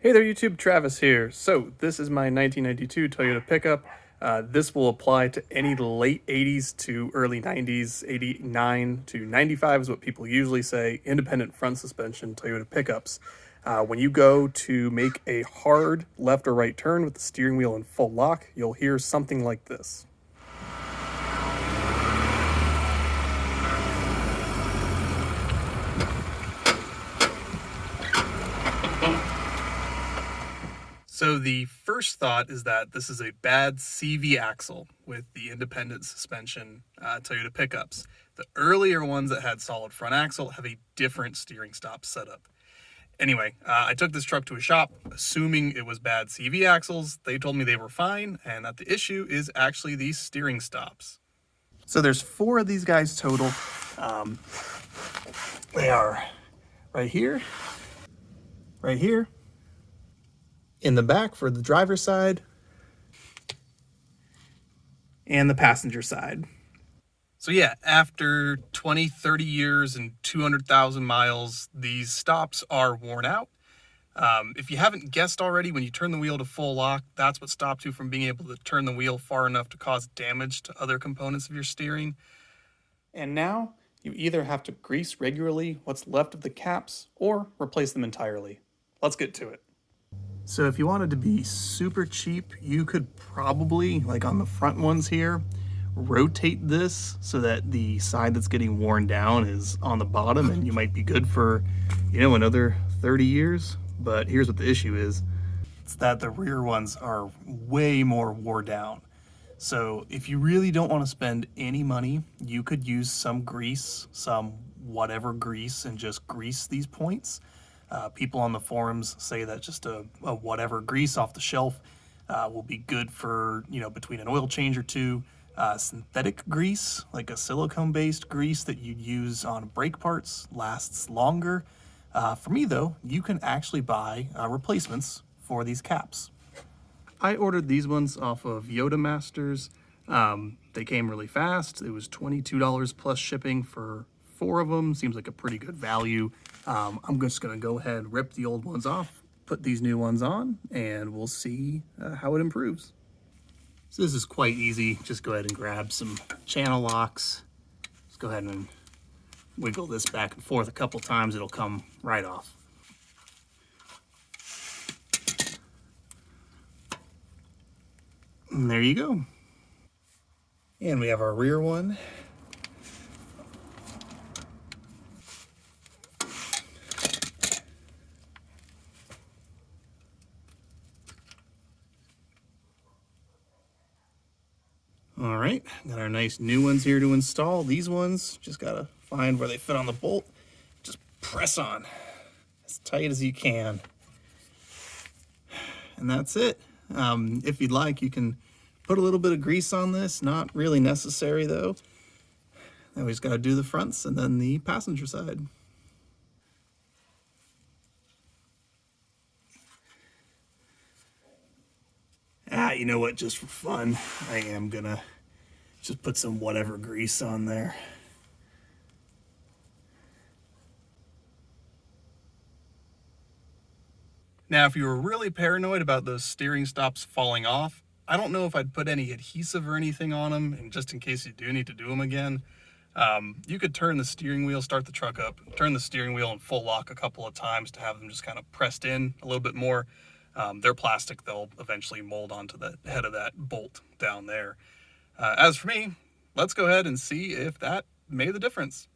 Hey there YouTube, Travis here. So this is my 1992 Toyota pickup. This will apply to any late 80s to early 90s, 89 to 95 is what people usually say, independent front suspension Toyota pickups. When you go to make a hard left or right turn with the steering wheel in full lock, you'll hear something like this. So the first thought is that this is a bad CV axle with the independent suspension Toyota pickups. The earlier ones that had solid front axle have a different steering stop setup. Anyway, I took this truck to a shop, assuming it was bad CV axles. They told me they were fine, and that the issue is actually these steering stops. So there's 4 of these guys total. They are right here, in the back for the driver's side, and the passenger side. So yeah, after 20, 30 years and 200,000 miles, these stops are worn out. If you haven't guessed already, when you turn the wheel to full lock, that's what stops you from being able to turn the wheel far enough to cause damage to other components of your steering. And now, you either have to grease regularly what's left of the caps or replace them entirely. Let's get to it. So if you wanted to be super cheap, you could probably, like on the front ones here, rotate this so that the side that's getting worn down is on the bottom, and you might be good for, another 30 years. But here's what the issue is. It's that the rear ones are way more wore down. So if you really don't want to spend any money, you could use some grease, some whatever grease, and just grease these points. People on the forums say that just a whatever grease off the shelf will be good for, between an oil change or two. Synthetic grease, like a silicone-based grease that you'd use on brake parts, lasts longer. For me, though, you can actually buy replacements for these caps. I ordered these ones off of Yoda Masters. They came really fast. It was $22 plus shipping for 4 of them. Seems like a pretty good value. I'm just going to go ahead and rip the old ones off, put these new ones on, and we'll see how it improves. So this is quite easy. Just go ahead and grab some channel locks. Just go ahead and wiggle this back and forth a couple times. It'll come right off. And there you go. And we have our rear one. All right, got our nice new ones here to install. These ones, just gotta find where they fit on the bolt. Just press on as tight as you can. And that's it. If you'd like, you can put a little bit of grease on this. Not really necessary though. Now we just gotta do the fronts and then the passenger side. You know what, just for fun, I am gonna just put some whatever grease on there. Now, if you were really paranoid about those steering stops falling off, I don't know if I'd put any adhesive or anything on them, and just in case you do need to do them again, you could turn the steering wheel, start the truck up, turn the steering wheel in full lock a couple of times to have them just kind of pressed in a little bit more. They're plastic, they'll eventually mold onto the head of that bolt down there. As for me, let's go ahead and see if that made the difference.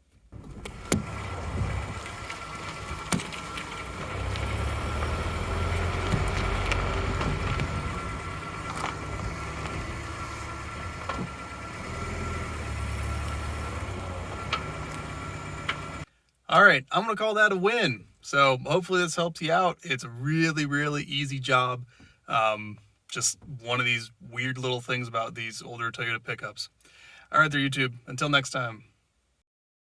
All right, I'm gonna call that a win. So hopefully this helps you out. It's a really, really easy job. Just one of these weird little things about these older Toyota pickups. All right there, YouTube. Until next time.